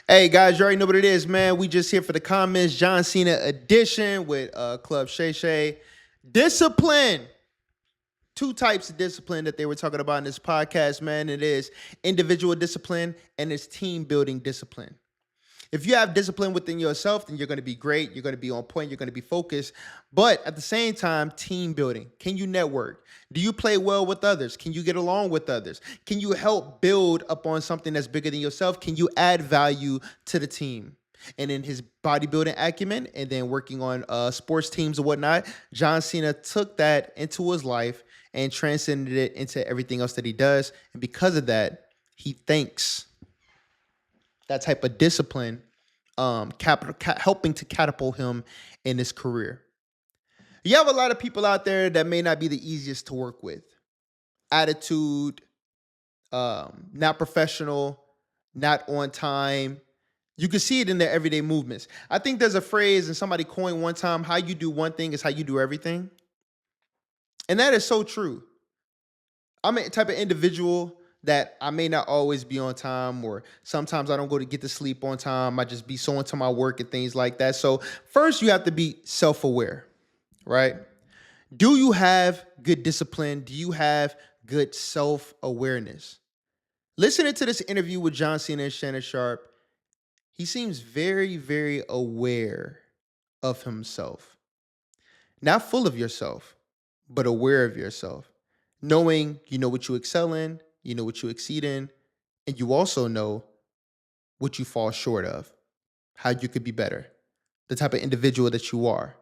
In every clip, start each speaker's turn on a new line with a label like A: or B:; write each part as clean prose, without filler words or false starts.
A: Hey guys, you already know what it is, man. We just here for the comments. John Cena edition with Club Shay Shay. Discipline. Two types of discipline that they were talking about in this podcast, man. It is individual discipline and it's team building discipline. If you have discipline within yourself, then you're going to be great. You're going to be on point. You're going to be focused. But at the same time, team building. Can you network? Do you play well with others? Can you get along with others? Can you help build upon something that's bigger than yourself? Can you add value to the team? And in his bodybuilding acumen and then working on sports teams and whatnot, John Cena took that into his life and transcended it into everything else that he does. And because of that, he thanks that type of discipline helping to catapult him in his career. You have a lot of people out there that may not be the easiest to work with. Attitude, not professional, not on time. You can see it in their everyday movements. I think there's a phrase and somebody coined one time, how you do one thing is how you do everything. And that is so true. I'm a type of individual that I may not always be on time, or sometimes I don't go to get to sleep on time. I just be so into my work and things like that. So first you have to be self-aware, right? Do you have good discipline? Do you have good self-awareness? Listening to this interview with John Cena and Shannon Sharp, he seems very, very aware of himself. Not full of yourself, but aware of yourself. Knowing you know what you excel in, you know what you exceed in, and you also know what you fall short of, how you could be better, the type of individual that you are.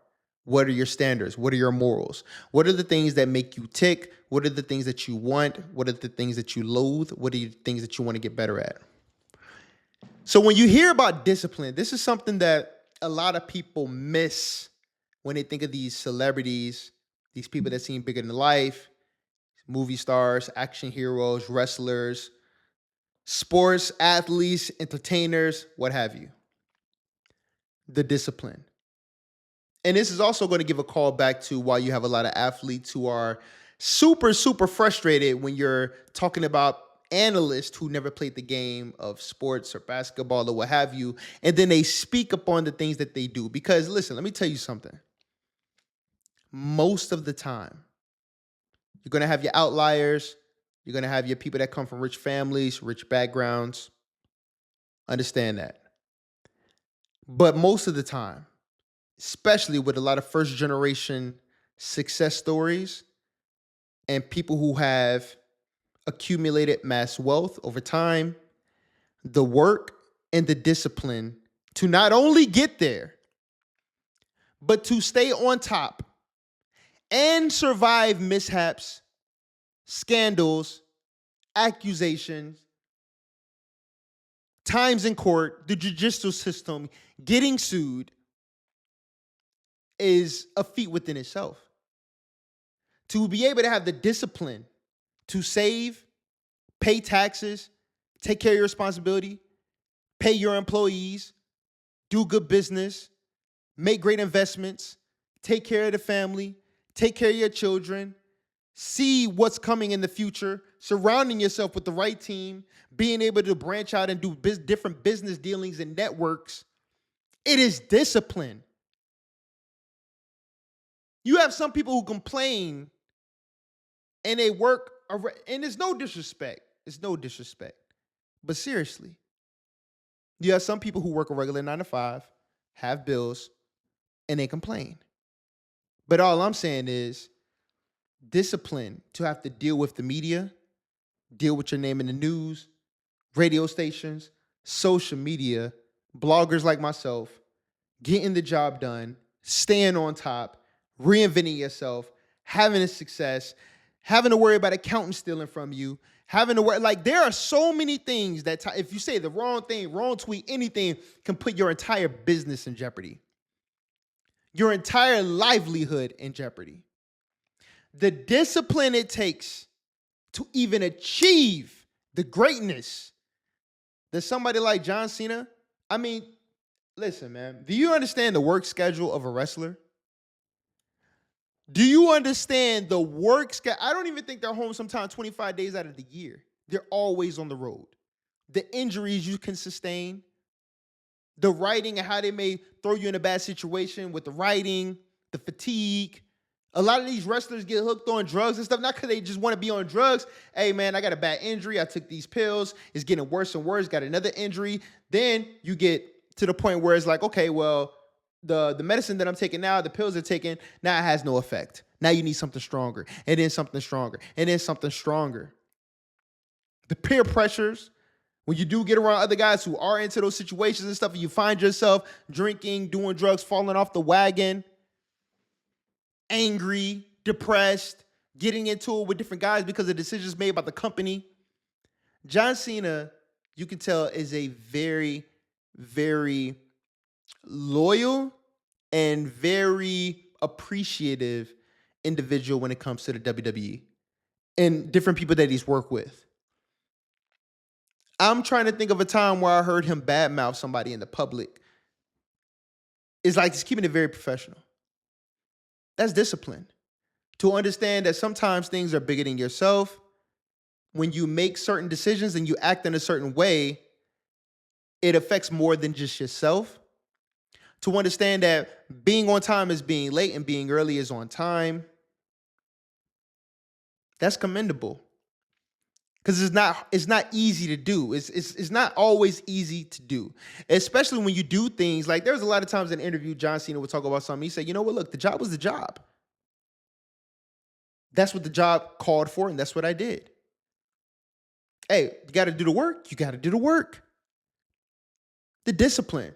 A: What are your standards? What are your morals? What are the things that make you tick? What are the things that you want? What are the things that you loathe? What are the things that you want to get better at? So when you hear about discipline, this is something that a lot of people miss when they think of these celebrities, these people that seem bigger than life, movie stars, action heroes, wrestlers, sports athletes, entertainers, what have you. The discipline. And this is also going to give a call back to why you have a lot of athletes who are super, super frustrated when you're talking about analysts who never played the game of sports or basketball or what have you, and then they speak upon the things that they do. Because listen, let me tell you something. Most of the time, you're going to have your outliers. You're going to have your people that come from rich families, rich backgrounds. Understand that. But most of the time, especially with a lot of first generation success stories and people who have accumulated mass wealth over time, the work and the discipline to not only get there, but to stay on top and survive mishaps, scandals, accusations, times in court, the judicial system, getting sued is a feat within itself. To be able to have the discipline to save, pay taxes, take care of your responsibility, pay your employees, do good business, make great investments, take care of the family, take care of your children, see what's coming in the future, surrounding yourself with the right team, being able to branch out and do different business dealings and networks. It is discipline. You have some people who complain and they work, and it's no disrespect. It's no disrespect. But seriously, you have some people who work a regular 9 to 5, have bills, and they complain. But all I'm saying is discipline to have to deal with the media, deal with your name in the news, radio stations, social media, bloggers like myself, getting the job done, staying on top, reinventing yourself, having a success, having to worry about accountants stealing from you, having to worry, like there are so many things that if you say the wrong thing, wrong tweet, anything can put your entire business in jeopardy, your entire livelihood in jeopardy. The discipline it takes to even achieve the greatness that somebody like John Cena, I mean, listen, man, do you understand the work schedule of a wrestler? Do you understand the work schedule? I don't even think they're home sometimes 25 days out of the year. They're always on the road. The injuries you can sustain, the writing and how they may throw you in a bad situation with the writing, the fatigue. A lot of these wrestlers get hooked on drugs and stuff, not because they just want to be on drugs. Hey, man, I got a bad injury. I took these pills. It's getting worse and worse. Got another injury. Then you get to the point where it's like, okay, well, the medicine that I'm taking now, the pills are taking, now it has no effect. Now you need something stronger, and then something stronger, and then something stronger. The peer pressures, when you do get around other guys who are into those situations and stuff, and you find yourself drinking, doing drugs, falling off the wagon, angry, depressed, getting into it with different guys because of decisions made by the company. John Cena, you can tell, is a very, very loyal and very appreciative individual when it comes to the WWE and different people that he's worked with. I'm trying to think of a time where I heard him badmouth somebody in the public. It's like he's keeping it very professional. That's discipline. To understand that sometimes things are bigger than yourself. When you make certain decisions and you act in a certain way, it affects more than just yourself. To understand that being on time is being late and being early is on time. That's commendable. Because it's not easy to do. It's not always easy to do. Especially when you do things like there's a lot of times in an interview, John Cena would talk about something. He said, you know what, look, the job was the job. That's what the job called for, and that's what I did. Hey, you got to do the work. You got to do the work. The discipline.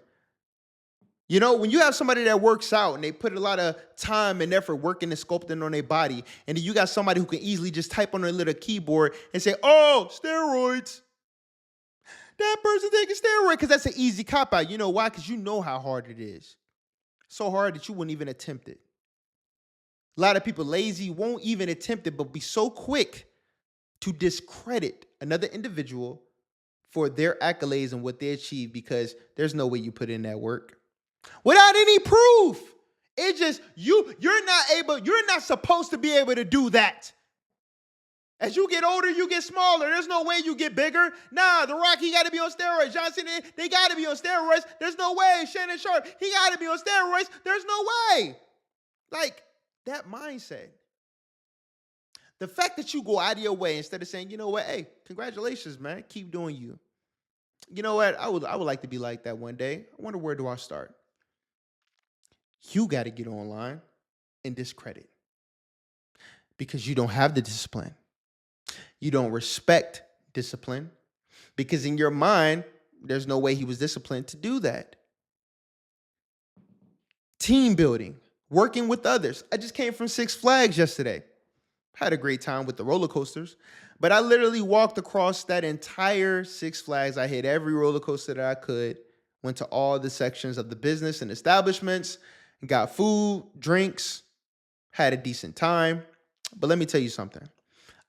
A: You know, when you have somebody that works out and they put a lot of time and effort working and sculpting on their body, and then you got somebody who can easily just type on a little keyboard and say, oh, steroids. That person taking steroids, because that's an easy cop-out. You know why? Because you know how hard it is. So hard that you wouldn't even attempt it. A lot of people lazy, won't even attempt it, but be so quick to discredit another individual for their accolades and what they achieve because there's no way you put in that work. Without any proof. It's just you're not supposed to be able to do that. As you get older, you get smaller. There's no way you get bigger. Nah, The Rock, he got to be on steroids. John Cena, they got to be on steroids. There's no way. Shannon Sharp, he got to be on steroids. There's no way. Like, that mindset. The fact that you go out of your way instead of saying, you know what, hey, congratulations, man. Keep doing you. You know what? I would like to be like that one day. I wonder, where do I start? You got to get online and discredit because you don't have the discipline. You don't respect discipline because in your mind, there's no way he was disciplined to do that. Team building, working with others. I just came from Six Flags yesterday. Had a great time with the roller coasters, but I literally walked across that entire Six Flags. I hit every roller coaster that I could, went to all the sections of the business and establishments, got food, drinks, had a decent time. But let me tell you something.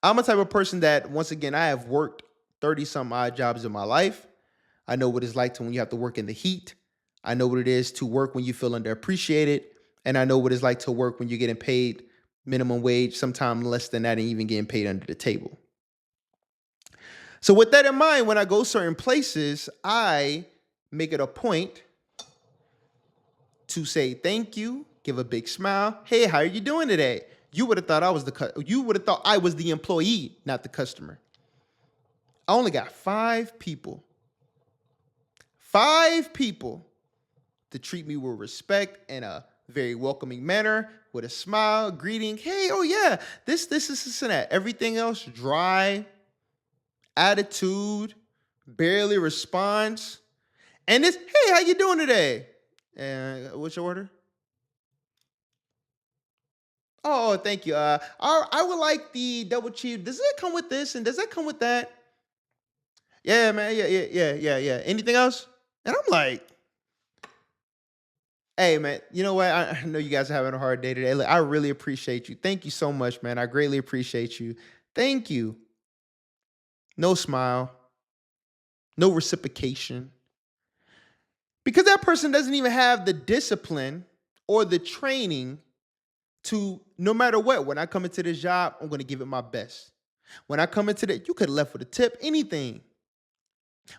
A: I'm a type of person that, once again, I have worked 30-some odd jobs in my life. I know what it's like when you have to work in the heat. I know what it is to work when you feel underappreciated. And I know what it's like to work when you're getting paid minimum wage, sometimes less than that, and even getting paid under the table. So with that in mind, when I go certain places, I make it a point to say thank you, give a big smile. Hey, how are you doing today? You would have thought I was the employee, not the customer. I only got 5 people to treat me with respect and a very welcoming manner, with a smile, greeting. Hey, oh yeah, this and that. Everything else, dry, attitude, barely response. And it's, hey, how you doing today? What's your order? Oh, thank you. I would like the double cheese. Does it come with this? And does that come with that? Yeah, man. Yeah. Anything else? And I'm like, hey, man, you know what? I know you guys are having a hard day today. Look, I really appreciate you. Thank you so much, man. I greatly appreciate you. Thank you. No smile. No reciprocation. Because that person doesn't even have the discipline or the training to, no matter what, when I come into this job, I'm going to give it my best. When I come into that, you could have left with a tip, anything.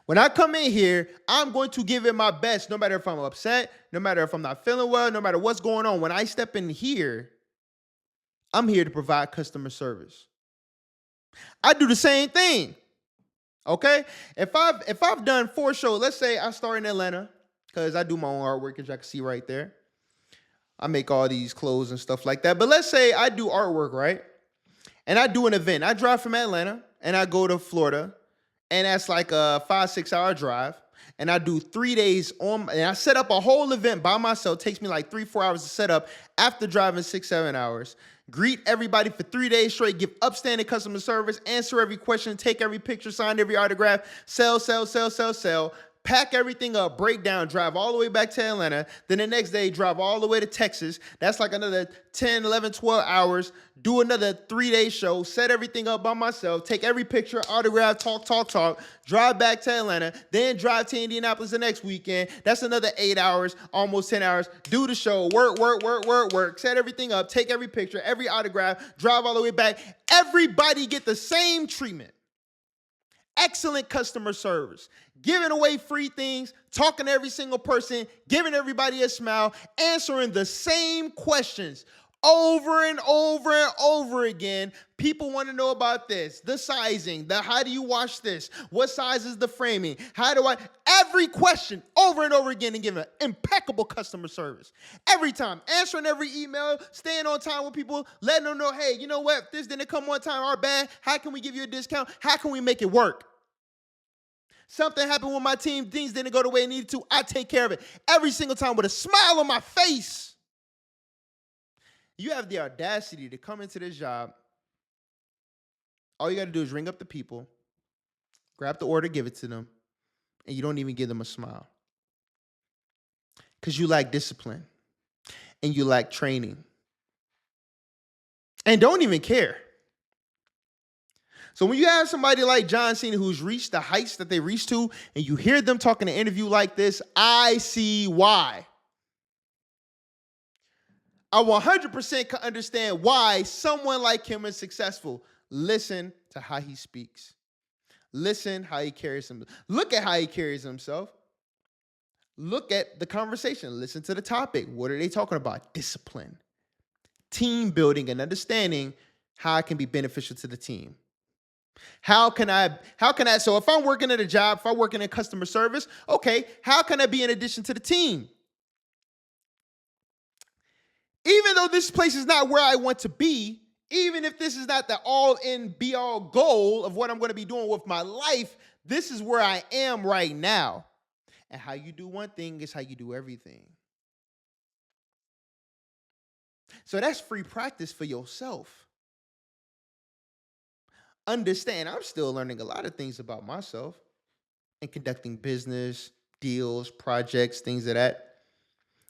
A: When I come in here, I'm going to give it my best, no matter if I'm upset, no matter if I'm not feeling well, no matter what's going on. When I step in here, I'm here to provide customer service. I do the same thing. Okay? If I've done 4 shows, let's say I start in Atlanta, because I do my own artwork, as y'all can see right there. I make all these clothes and stuff like that. But let's say I do artwork, right? And I do an event. I drive from Atlanta and I go to Florida. And that's like a 5-6 hour drive. And I do 3 days and I set up a whole event by myself. It takes me like 3-4 hours to set up after driving 6-7 hours. Greet everybody for 3 days straight, give upstanding customer service, answer every question, take every picture, sign every autograph, sell, pack everything up, break down, drive all the way back to Atlanta. Then the next day, drive all the way to Texas. That's like another 10, 11, 12 hours. Do another 3-day show, set everything up by myself, take every picture, autograph, talk, drive back to Atlanta, then drive to Indianapolis the next weekend. That's another 8 hours, almost 10 hours. Do the show, work, set everything up, take every picture, every autograph, drive all the way back. Everybody get the same treatment. Excellent customer service, giving away free things, talking to every single person, giving everybody a smile, answering the same questions over and over again. People want to know about this, the sizing, how do you wash this? What size is the framing? Every question over and over again, and giving impeccable customer service. Every time, answering every email, staying on time with people, letting them know, hey, you know what? If this didn't come one time, our bad. How can we give you a discount? How can we make it work? Something happened with my team, things didn't go the way it needed to, I take care of it. Every single time with a smile on my face. You have the audacity to come into this job. All you got to do is ring up the people, grab the order, give it to them, and you don't even give them a smile. Because you lack discipline and you lack training and don't even care. So when you have somebody like John Cena who's reached the heights that they reached to, and you hear them talking in an interview like this, I see why. I 100% can understand why someone like him is successful. Listen to how he speaks. Listen how he carries himself. Look at how he carries himself. Look at the conversation. Listen to the topic. What are they talking about? Discipline, team building, and understanding how it can be beneficial to the team. So if I'm working at a job, if I'm working in customer service, okay, how can I be in addition to the team? Even though this place is not where I want to be, even if this is not the all-in, be-all goal of what I'm going to be doing with my life, this is where I am right now. And how you do one thing is how you do everything. So that's free practice for yourself. Understand, I'm still learning a lot of things about myself and conducting business, deals, projects, things of that.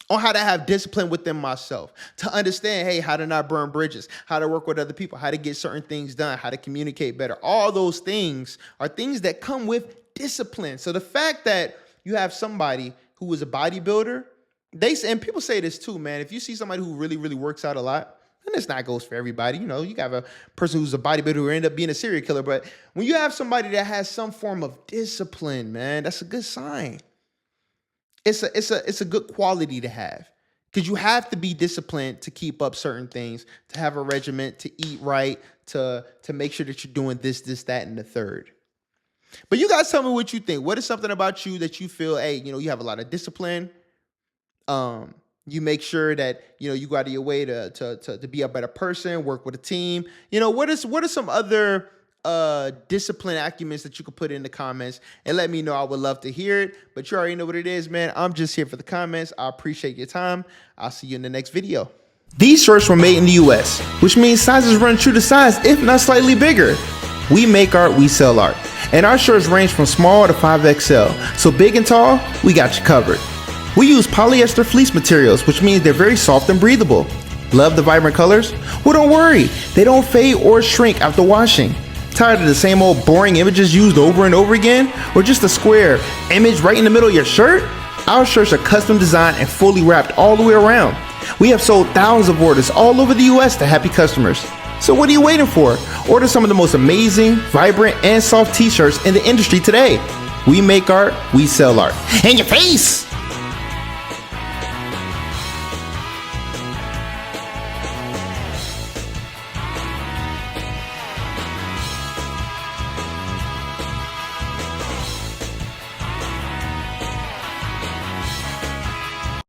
A: On how to have discipline within myself, to understand, hey, how to not burn bridges, how to work with other people, how to get certain things done, how to communicate better. All those things are things that come with discipline. So the fact that you have somebody who is a bodybuilder, and people say this too, man, if you see somebody who really, really works out a lot, and this not goes for everybody. You know, you got a person who's a bodybuilder who end up being a serial killer. But when you have somebody that has some form of discipline, man, that's a good sign. It's a good quality to have, because you have to be disciplined to keep up certain things, to have a regiment, to eat right, to make sure that you're doing this, that, and the third. But you guys tell me what you think. What is something about you that you feel, hey, you know, you have a lot of discipline? You make sure that, you know, you go out of your way to be a better person, work with a team. You know, what are some other discipline acumens that you could put in the comments and let me know? I would love to hear it. But you already know what it is, man. I'm just here for the comments. I appreciate your time. I'll see you in the next video. These shirts were made in the US, which means sizes run true to size, if not slightly bigger. We make art, we sell art. And our shirts range from small to 5XL. So big and tall, we got you covered. We use polyester fleece materials, which means they're very soft and breathable. Love the vibrant colors? Well, don't worry. They don't fade or shrink after washing. Tired of the same old boring images used over and over again? Or just a square image right in the middle of your shirt? Our shirts are custom designed and fully wrapped all the way around. We have sold thousands of orders all over the US to happy customers. So what are you waiting for? Order some of the most amazing, vibrant, and soft t-shirts in the industry today. We make art, we sell art. In your face!